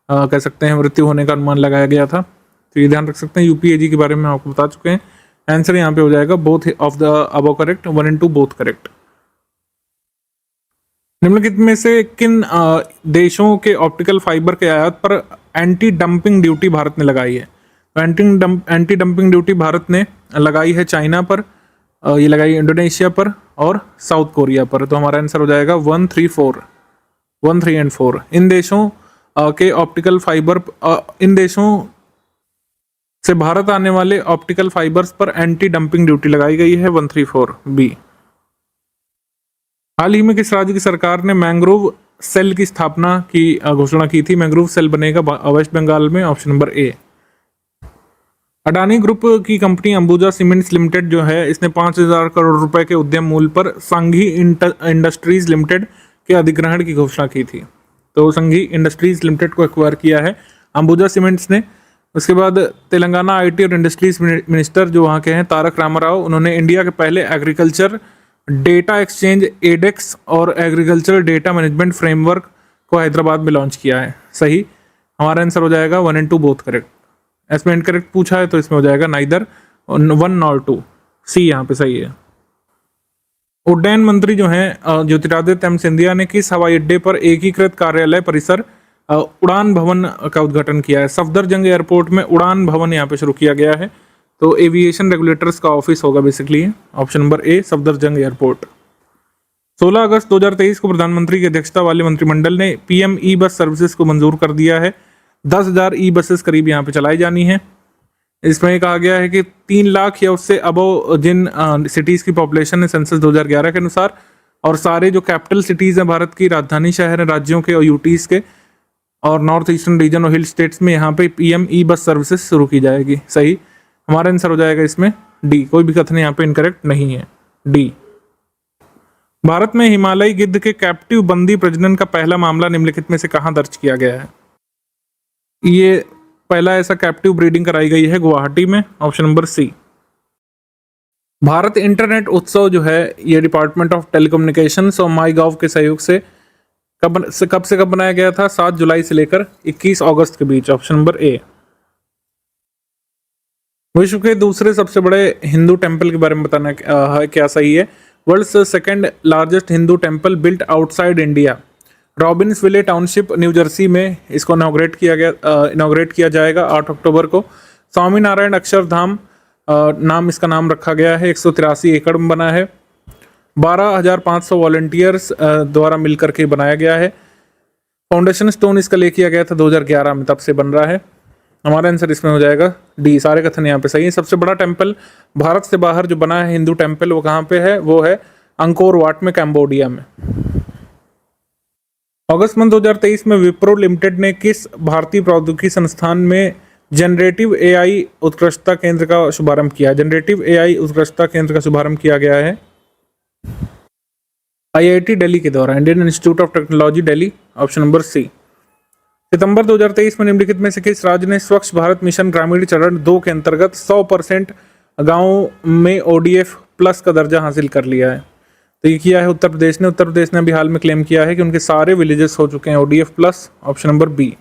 कह सकते हैं मृत्यु होने का अनुमान लगाया गया था। तो ये ध्यान रख सकते हैं। यूपीएजी के बारे में आपको बता चुके हैं। आंसर यहाँ पे हो जाएगा both of the above correct, 1 and 2 both correct. निम्नलिखित में से किन देशों के ऑप्टिकल फाइबर के आयात पर एंटी डंपिंग ड्यूटी भारत ने लगाई है? एंटी डंपिंग ड्यूटी भारत ने लगाई है चाइना पर, ये लगाई इंडोनेशिया पर और साउथ कोरिया पर। तो हमारा आंसर हो जाएगा 1, 3 and 4। इन देशों के ऑप्टिकल फाइबर, इन देशों से भारत आने वाले ऑप्टिकल फाइबर्स पर एंटी डंपिंग ड्यूटी लगाई गई है, 1, 3, 4 बी। हाल ही में किस राज्य की सरकार ने मैंग्रोव सेल की स्थापना की घोषणा की थी? मैंग्रोव सेल बनेगा वेस्ट बंगाल में, option number A. Adani group की कंपनी अंबुजा सीमेंट्स लिमिटेड जो है, इसने 5,000 करोड़ रुपए के उद्यम मूल्य पर संघी इंडस्ट्रीज लिमिटेड के अधिग्रहण की घोषणा की थी। तो संघी इंडस्ट्रीज लिमिटेड को एक्वायर किया है अंबुजा सीमेंट्स ने। उसके बाद तेलंगाना आईटी और इंडस्ट्रीज मिनिस्टर जो वहाँ के हैं तारक रामाराव, उन्होंने इंडिया के पहले एग्रीकल्चर डेटा एक्सचेंज एडेक्स और एग्रीकल्चरल डेटा मैनेजमेंट फ्रेमवर्क को हैदराबाद में लॉन्च किया है। सही। हमारा आंसर हो जाएगा 1 and 2 बोथ करेक्ट। इसमें इनकरेक्ट पूछा है तो इसमें हो जाएगा नाइदर 1 और 2, सी यहाँ पे सही है। उड्डयन मंत्री जो हैं ज्योतिरादित्य एम सिंधिया ने किस हवाई अड्डे पर एकीकृत कार्यालय परिसर उड़ान भवन का उद्घाटन किया है? सफदरजंग एयरपोर्ट में उड़ान भवन यहाँ पे शुरू किया गया है। तो एविएशन रेगुलेटर्स का ऑफिस होगा basically, option number A Safdarjung airport. 16 अगस्त 2023 को प्रधानमंत्री की अध्यक्षता वाले मंत्रिमंडल ने पीएम ई बस सर्विसेज को मंजूर कर दिया है। 10,000 ई बसेस करीब यहाँ पे चलाई जानी है। इसमें कहा गया है कि 3 लाख या उससे अबव जिन सिटीज की पॉपुलेशन है सेंसस 2011 के अनुसार, और सारे जो कैपिटल सिटीज हैं भारत की, राजधानी शहर हैं राज्यों के और यूटीज के, और नॉर्थ ईस्टर्न रीजन और हिल स्टेट्स में यहाँ पे पीएम ई बस सर्विसेज शुरू की जाएगी। सही। हमारा आंसर हो जाएगा इसमें डी। कोई भी कथन यहाँ पे इनकरेक्ट नहीं है, डी। भारत में हिमालयी गिद्ध के कैप्टिव बंदी प्रजनन का पहला मामला निम्नलिखित में से कहाँ दर्ज किया गया है? ये पहला ऐसा कैप्टिव ब्रीडिंग कराई गई है गुवाहाटी में, option number C. Bharat internet उत्सव जो है ये डिपार्टमेंट ऑफ टेलीकम्युनिकेशंस और माई गॉव के सहयोग से कब से कब बनाया गया था? 7 जुलाई से लेकर 21 अगस्त के बीच, ऑप्शन नंबर ए। विश्व के दूसरे सबसे बड़े हिंदू टेंपल के बारे में बताना है क्या सही है? World's second largest Hindu temple built outside India, Robbinsville township New Jersey में इसको इनॉग्रेट किया जाएगा 8 अक्टूबर को। स्वामी नारायण अक्षरधाम नाम इसका नाम रखा गया है, 183 एकड़ में बना है। 12,500 वॉलंटियर्स द्वारा मिलकर के बनाया गया है। फाउंडेशन स्टोन इसका ले किया गया था 2011 में, तब से बन रहा है। हमारा आंसर इसमें हो जाएगा डी। सारे कथन यहाँ पे सही है। सबसे बड़ा टेंपल भारत से बाहर जो बना है हिंदू टेंपल, वो कहाँ पे है? वो है अंकोर वाट में, कैम्बोडिया में। अगस्त मंथ 2023 में विप्रो लिमिटेड ने किस भारतीय प्रौद्योगिकी संस्थान में जनरेटिव एआई उत्कृष्टता केंद्र का शुभारंभ किया? जनरेटिव एआई उत्कृष्टता केंद्र का शुभारंभ किया गया है आईआईटी दिल्ली के द्वारा, Indian Institute of Technology Delhi, option number C. सितंबर 2023 में निम्नलिखित में से किस राज्य ने स्वच्छ भारत मिशन ग्रामीण चरण 2 के अंतर्गत 100% गाँव में ODF प्लस का दर्जा हासिल कर लिया है? तो ये किया है उत्तर प्रदेश ने। उत्तर प्रदेश ने अभी हाल में क्लेम किया है कि उनके सारे विलेजेस हो चुके हैं ODF plus, option number B.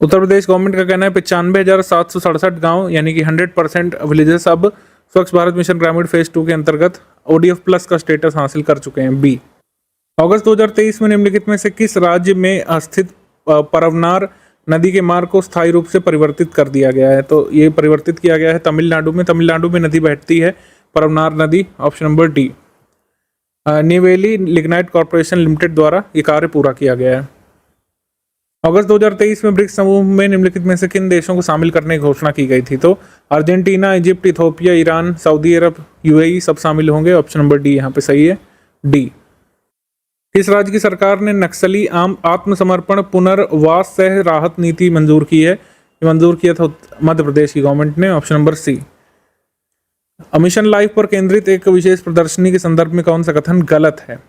Uttar Pradesh government का कहना है 95,767 गाँव यानी कि 100% विलेजेस अब स्वच्छ भारत मिशन ग्रामीण फेज 2 के अंतर्गत ODF प्लस का स्टेटस हासिल कर चुके हैं, बी। अगस्त 2023 में निम्नलिखित में से किस राज्य में स्थित परवनार नदी के मार्ग को स्थायी रूप से परिवर्तित कर दिया गया है। तो ये परिवर्तित किया गया है तमिलनाडु में। तमिलनाडु में नदी बहती है परवनार नदी, option number D. Neyveli lignite corporation limited द्वारा ये कार्य पूरा किया गया है। अगस्त 2023 में ब्रिक्स समूह में निम्नलिखित में से किन देशों को शामिल करने की घोषणा की गई थी? तो Argentina, Egypt, Ethiopia, Iran, Saudi Arabia, UAE सब शामिल होंगे। ऑप्शन नंबर डी यहाँ पे सही है, डी। किस राज्य की सरकार ने नक्सली आत्मसमर्पण पुनर्वास सह राहत नीति मंजूर की है? ये मंजूर किया था मध्य प्रदेश की गवर्नमेंट ने, option number C. Mission life पर केंद्रित एक विशेष प्रदर्शनी के संदर्भ में कौन सा कथन गलत है?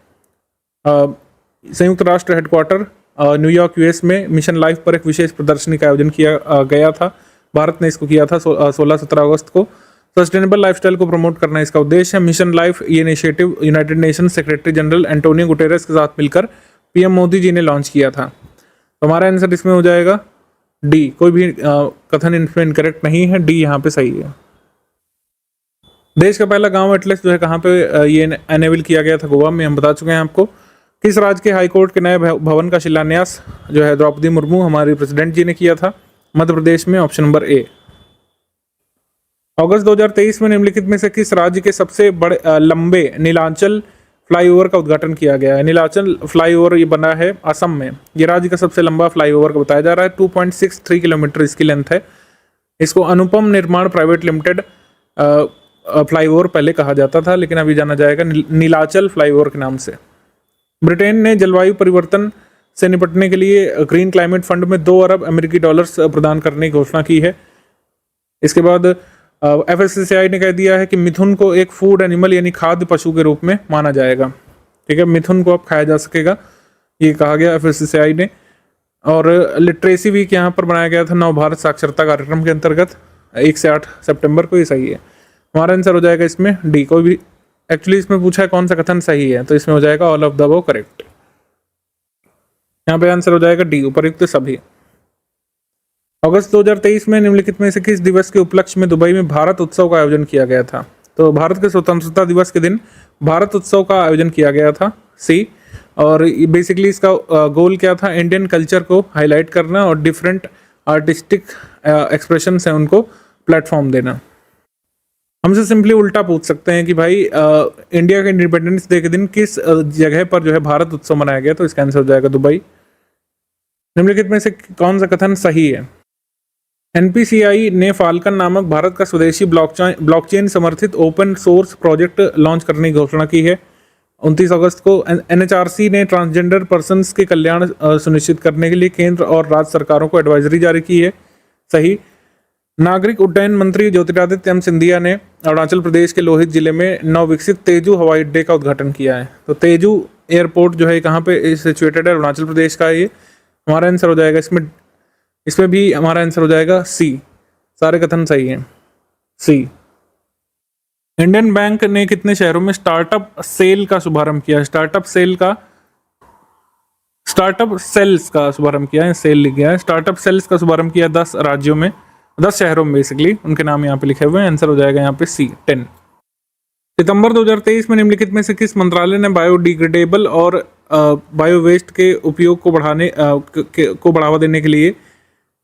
संयुक्त राष्ट्र हेडक्वार्टर न्यूयॉर्क यूएस में मिशन लाइफ पर एक विशेष प्रदर्शनी का आयोजन किया गया था। भारत ने इसको किया था 16-17 अगस्त को। सस्टेनेबल लाइफस्टाइल को प्रमोट करना इसका उद्देश्य है। मिशन लाइफ ये initiative United nation secretary general Antonio Guterres के साथ मिलकर पीएम मोदी जी ने लॉन्च किया था। तो हमारा आंसर इसमें हो जाएगा डी। कोई भी कथन इसमें इनकरेक्ट नहीं है, डी यहाँ पे सही है। देश का पहला गांव एटलस जो है कहाँ पे ये एनेबल किया गया था? गोवा में, हम बता चुके हैं आपको। किस राज्य के हाईकोर्ट के नए भवन का शिलान्यास जो है द्रौपदी मुर्मू हमारी प्रेसिडेंट जी ने किया था? मध्य प्रदेश में, ऑप्शन नंबर ए। अगस्त 2023 में निम्नलिखित में से किस राज्य के सबसे बड़े लंबे नीलांचल फ्लाईओवर का उद्घाटन किया गया है? नीलांचल फ्लाईओवर ये बना है असम में। ये राज्य का सबसे लंबा फ्लाईओवर का बताया जा रहा है। 2.63 किलोमीटर इसकी लेंथ है। इसको अनुपम निर्माण प्राइवेट लिमिटेड फ्लाईओवर पहले कहा जाता था, लेकिन अभी जाना जाएगा नीलांचल फ्लाईओवर के नाम से। ब्रिटेन ने जलवायु परिवर्तन से निपटने के लिए ग्रीन क्लाइमेट फंड में 2 अरब अमेरिकी डॉलर्स प्रदान करने की घोषणा की है। इसके बाद एफएससीआई ने कह दिया है कि मिथुन को एक फूड एनिमल यानी खाद्य पशु के रूप में माना जाएगा। ठीक है, मिथुन को अब खाया जा सकेगा, ये कहा गया एफएससीआई ने। और लिटरेसी वीक यहाँ पर बनाया गया था नव भारत साक्षरता कार्यक्रम के अंतर्गत 1 से 8 सितंबर को। ये सही है, हमारा आंसर हो जाएगा इसमें डी। कोई भी एक्चुअली इसमें पूछा है कौन सा कथन सही है, तो इसमें हो जाएगा all of the above correct. यहाँ पे आंसर हो जाएगा डी, उपयुक्त सभी। अगस्त 2023 में निम्नलिखित में से किस दिवस के उपलक्ष्य में दुबई में भारत उत्सव का आयोजन किया गया था? तो भारत के स्वतंत्रता दिवस के दिन भारत उत्सव का आयोजन किया गया था, सी। और बेसिकली इसका गोल क्या था? इंडियन कल्चर को हाईलाइट करना और डिफरेंट आर्टिस्टिक एक्सप्रेशन है उनको प्लेटफॉर्म देना। हमसे सिंपली उल्टा पूछ सकते हैं कि भाई इंडिया के इंडिपेंडेंस डे के दिन किस जगह पर जो है भारत उत्सव मनाया गया? तो इसका आंसर हो जाएगा दुबई। निम्नलिखित में से कौन सा कथन सही है? एनपीसीआई ने फाल्कन नामक भारत का स्वदेशी ब्लॉकचेन समर्थित ओपन सोर्स प्रोजेक्ट लॉन्च करने की घोषणा की है 29 अगस्त को। एनएचआरसी ने ट्रांसजेंडर पर्सन्स के कल्याण सुनिश्चित करने के लिए केंद्र और राज्य सरकारों को एडवाइजरी जारी की है, सही। नागरिक उड्डयन मंत्री ज्योतिरादित्य सिंधिया ने अरुणाचल प्रदेश के लोहित जिले में नवविकसित तेजू हवाई अड्डे का उद्घाटन किया है। तो तेजू एयरपोर्ट जो है कहाँ पे सिचुएटेड है? अरुणाचल प्रदेश का है ये। हमारा आंसर हो जाएगा इसमें भी हमारा आंसर हो जाएगा सी। सारे कथन सही हैं, सी। इंडियन बैंक ने कितने शहरों में स्टार्टअप सेल का शुभारंभ किया? स्टार्टअप सेल्स का शुभारंभ किया है, सेल लिख गया है। स्टार्टअप सेल्स का शुभारंभ किया 10 राज्यों में, 10 शहरों में बेसिकली, उनके नाम यहाँ पे लिखे हुए हैं। आंसर हो जाएगा यहाँ पे सी, 10। सितंबर 2023 में निम्नलिखित में से किस मंत्रालय ने बायोडिग्रेडेबल और बायो वेस्ट के उपयोग को बढ़ावा देने के लिए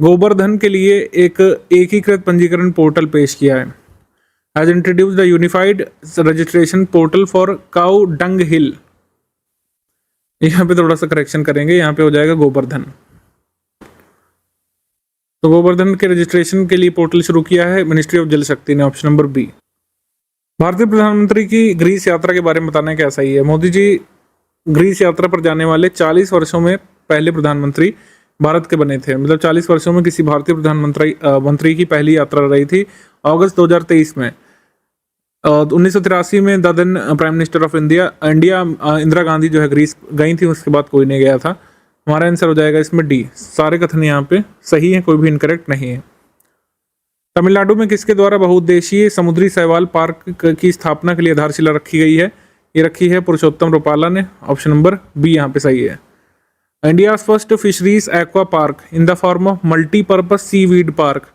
गोबर्धन के लिए एक एकीकृत पंजीकरण पोर्टल पेश किया है? Has introduced the unified registration portal for cow dung hill. यहाँ पे थोड़ा सा करेक्शन करेंगे, यहाँ पे हो जाएगा गोवर्धन। तो गोवर्धन के रजिस्ट्रेशन के लिए पोर्टल शुरू किया है मिनिस्ट्री ऑफ जल शक्ति ने, ऑप्शन नंबर बी। भारतीय प्रधानमंत्री की ग्रीस यात्रा के बारे में बताना क्या सही है? मोदी जी ग्रीस यात्रा पर जाने वाले 40 वर्षों में पहले प्रधानमंत्री भारत के बने थे। मतलब 40 वर्षों में किसी भारतीय प्रधानमंत्री की पहली यात्रा रही थी अगस्त 2023 में। 1983 में the then prime minister of India Indira Gandhi जो है ग्रीस गई थी, उसके बाद कोई नहीं गया था। हमारा आंसर हो जाएगा इसमें डी। सारे कथन यहाँ पे सही है, कोई भी इनकरेक्ट नहीं है। तमिलनाडु में किसके द्वारा बहुउद्देशीय समुद्री शैवाल पार्क की स्थापना के लिए आधारशिला रखी गई है? ये रखी है पुरुषोत्तम रूपाला ने, ऑप्शन नंबर बी यहाँ पे सही है। India first fisheries aqua park in the form of multipurpose seaweed park,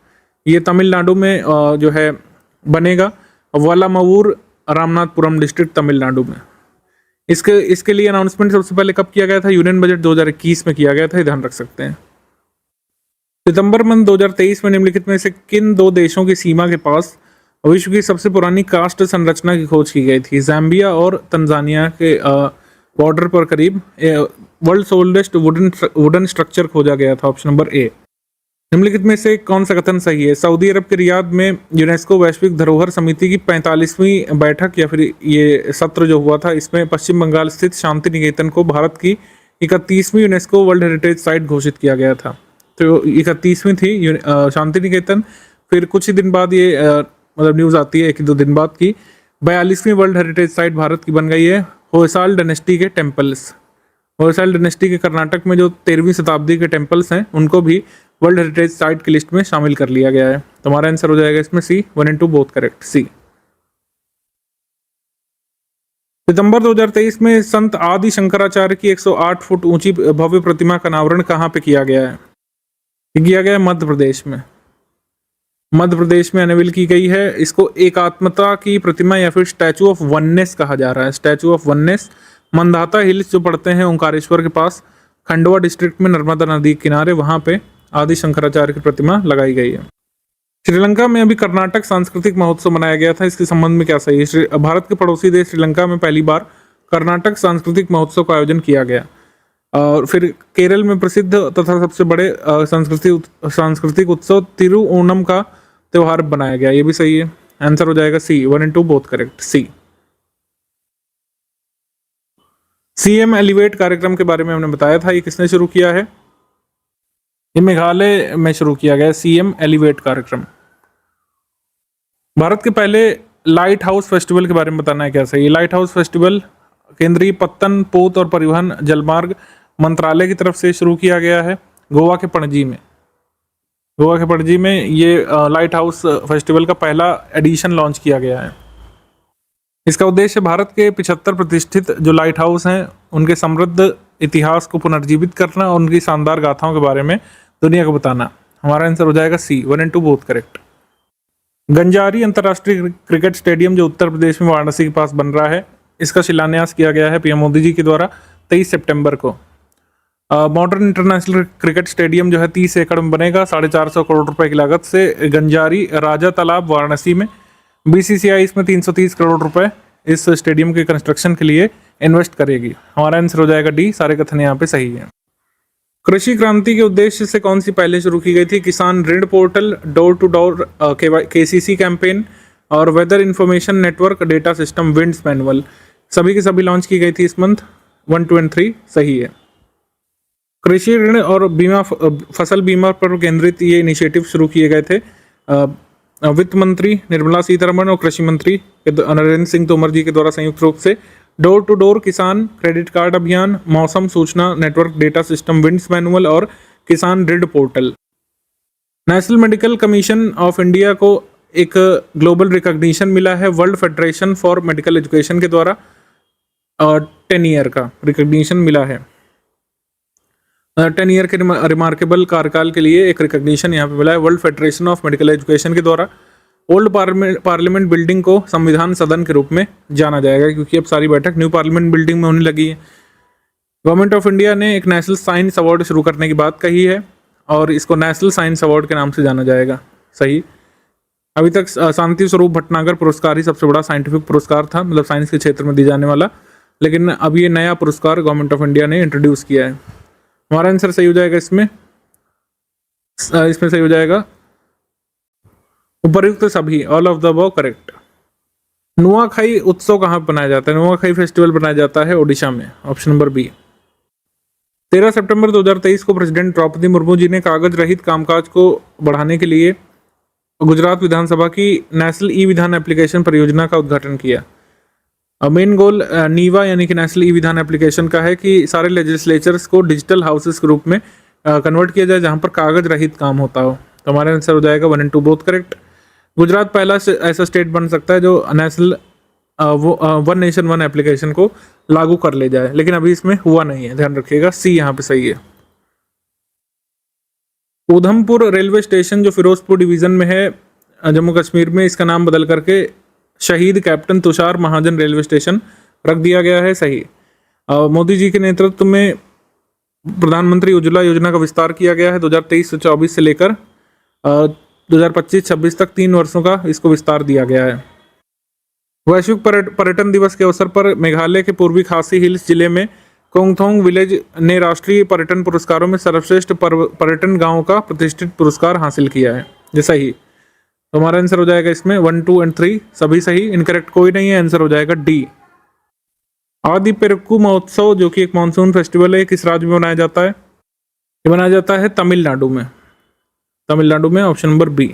ये तमिलनाडु में जो है बनेगा, वलामवूर रामनाथपुरम डिस्ट्रिक्ट तमिलनाडु में। इसके लिए अनाउंसमेंट सबसे पहले कब किया गया था? यूनियन बजट 2021 में किया गया था, ध्यान रख सकते हैं। सितंबर मंथ 2023 में निम्नलिखित में से किन दो देशों की सीमा के पास विश्व की सबसे पुरानी कास्ट संरचना की खोज की गई थी? जाम्बिया और तंजानिया के बॉर्डर पर करीब वर्ल्ड ओल्डेस्ट वुडन स्ट्रक्चर खोजा गया था। Option number A. निम्नलिखित में से कौन सा कथन सही है? सऊदी अरब के रियाद में यूनेस्को वैश्विक धरोहर समिति की 45वीं बैठक या फिर ये सत्र जो हुआ था, इसमें पश्चिम बंगाल स्थित शांति निकेतन को भारत की 31वीं यूनेस्को वर्ल्ड हेरिटेज साइट घोषित किया गया था। तो 31वीं थी शांति निकेतन। फिर कुछ ही दिन बाद ये मतलब न्यूज़ आती है, 1-2 दिन बाद की 42वीं वर्ल्ड हेरिटेज साइट भारत की बन गई है होयसाल डायनेस्टी के टेम्पल्स। होयसाल डायनेस्टी के कर्नाटक में जो 13वीं शताब्दी के टेम्पल्स हैं, उनको भी वर्ल्ड हेरिटेज साइट की लिस्ट में शामिल कर लिया गया है। तो हमारा आंसर हो जाएगा इसमें सी। 1 and 2 बोथ करेक्ट, सी। सितंबर 2023 में संत आदि शंकराचार्य की 108 फुट ऊंची भव्य प्रतिमा का अनावरण कहाँ पे किया गया है? किया गया है मध्य प्रदेश में। मध्य प्रदेश में अनवील की गई है। इसको एकात्मता की प्रतिमा या फिर स्टैचू ऑफ वननेस कहा जा रहा है। Statue of oneness Mandhata hills जो पड़ते हैं ओंकारेश्वर के पास, खंडवा डिस्ट्रिक्ट में, नर्मदा नदी के किनारे, वहां पे आदि शंकराचार्य की प्रतिमा लगाई गई है। श्रीलंका में अभी कर्नाटक सांस्कृतिक महोत्सव मनाया गया था, इसके संबंध में क्या सही है? भारत के पड़ोसी देश श्रीलंका में पहली बार कर्नाटक सांस्कृतिक महोत्सव का आयोजन किया गया। और फिर केरल में प्रसिद्ध तथा सबसे बड़े सांस्कृतिक उत्सव तिरुओणम का त्योहार बनाया गया, ये भी सही है। आंसर हो जाएगा C. 1 and 2 both correct, C. CM elevate कार्यक्रम के बारे में हमने बताया था, ये किसने शुरू किया है? ये मेघालय में शुरू किया गया सीएम एलिवेट कार्यक्रम। भारत के पहले लाइट हाउस फेस्टिवल के बारे में बताना है क्या सही? लाइट हाउस फेस्टिवल केंद्रीय पत्तन, पोत और परिवहन जलमार्ग मंत्रालय की तरफ से शुरू किया गया है गोवा के पणजी में। गोवा के पणजी में ये लाइट हाउस फेस्टिवल का पहला एडिशन लॉन्च किया गया है। इसका उद्देश्य भारत के 75 प्रतिष्ठित जो लाइट हाउस हैं उनके समृद्ध इतिहास को पुनर्जीवित करना और उनकी शानदार गाथाओं के बारे में दुनिया को बताना। हमारा आंसर हो जाएगा C. 1 and 2 both correct. Ganjari अंतर्राष्ट्रीय क्रिकेट स्टेडियम जो उत्तर प्रदेश में वाराणसी के पास बन रहा है, इसका शिलान्यास किया गया है पीएम मोदी जी के द्वारा 23 सितंबर को। मॉडर्न इंटरनेशनल क्रिकेट स्टेडियम जो है 30 एकड़ में बनेगा 450 करोड़ रुपए की लागत से गंजारी राजा तालाब वाराणसी में। बीसीसीआई इसमें 330 करोड़ रुपए इस स्टेडियम के कंस्ट्रक्शन के लिए इन्वेस्ट करेगी। हमारा आंसर हो जाएगा डी। सारे कथन यहाँ पे सही है। कृषि क्रांति के उद्देश्य से कौन सी पहले शुरू की गई थी? किसान ऋण portal, door to door KCC campaign और weather information network data system winds manual, सभी की सभी लॉन्च की गई थी इस मंथ। 1, 2 and 3 सही है। कृषि ऋण और बीमा, फसल बीमा पर केंद्रित ये इनिशिएटिव शुरू किए गए थे वित्त मंत्री निर्मला सीतारमण और कृषि मंत्री नरेंद्र सिंह तोमर जी के द्वारा संयुक्त रूप से। डोर टू डोर किसान क्रेडिट कार्ड अभियान, मौसम सूचना network data system winds manual और किसान ऋण portal. National medical commission of India को एक ग्लोबल रिकॉग्निशन मिला है world federation for medical education के द्वारा, 10 ईयर का रिकॉग्निशन मिला है। 10 ईयर के रिमार्केबल कार्यकाल के लिए एक रिकॉग्निशन यहाँ पे मिला है world federation of medical education के द्वारा। ओल्ड पार्लियामेंट बिल्डिंग को संविधान सदन के रूप में जाना जाएगा, क्योंकि अब सारी बैठक न्यू पार्लियामेंट बिल्डिंग में होने लगी है। गवर्नमेंट ऑफ इंडिया ने एक नेशनल साइंस अवार्ड शुरू करने की बात कही है और इसको नेशनल साइंस अवार्ड के नाम से जाना जाएगा। सही। अभी तक शांति स्वरूप भटनागर पुरस्कार ही सबसे बड़ा साइंटिफिक पुरस्कार था, मतलब साइंस के क्षेत्र में दिए जाने वाला, लेकिन अब ये नया पुरस्कार गवर्नमेंट ऑफ इंडिया ने इंट्रोड्यूस किया है। हमारा आंसर सही हो जाएगा इसमें सही हो जाएगा उपर्युक्त सभी, all of the above correct. Nuakhai उत्सव कहाँ पर मनाया जाता है? नुआखाई फेस्टिवल बनाया जाता है ओडिशा में। Option number B. 13 सितंबर 2023 को प्रेसिडेंट द्रौपदी मुर्मू जी ने कागज रहित कामकाज को बढ़ाने के लिए गुजरात विधानसभा की नेशनल ई विधान एप्लीकेशन परियोजना का उद्घाटन किया। मेन गोल नीवा यानी कि नेशनल ई विधान एप्लीकेशन का है कि सारे लेजिस्लेचर्स को डिजिटल हाउसेस के रूप में कन्वर्ट किया जाए, जहां पर कागज रहित काम होता हो। तो हमारा आंसर हो जाएगा 1 and 2 बोथ करेक्ट। गुजरात पहला ऐसा स्टेट बन सकता है जो national one nation one application को लागू कर ले जाए, लेकिन अभी इसमें हुआ नहीं है, ध्यान रखिएगा। सी यहाँ पे सही है। उधमपुर रेलवे स्टेशन जो फिरोजपुर डिवीजन में है जम्मू कश्मीर में, इसका नाम बदल करके शहीद कैप्टन तुषार महाजन रेलवे स्टेशन रख दिया गया है। सही। मोदी जी के नेतृत्व में प्रधानमंत्री उज्ज्वला योजना का विस्तार किया गया है 2023 से 24 से लेकर 2025-26 तक 3 वर्षों का इसको विस्तार दिया गया है। वैश्विक पर्यटन दिवस के अवसर पर मेघालय के पूर्वी खासी हिल्स जिले में कोंगथोंग विलेज ने राष्ट्रीय पर्यटन पुरस्कारों में सर्वश्रेष्ठ पर्यटन गांव का प्रतिष्ठित पुरस्कार हासिल किया है। ये सही, तो हमारा आंसर हो जाएगा इसमें 1, 2 और 3 सभी सही, इनकरेक्ट कोई नहीं है, आंसर हो जाएगा डी। आदि पेरुक्कू महोत्सव जो कि एक मानसून फेस्टिवल है, किस राज्य में मनाया जाता है? ये मनाया जाता है तमिलनाडु में, ऑप्शन नंबर बी।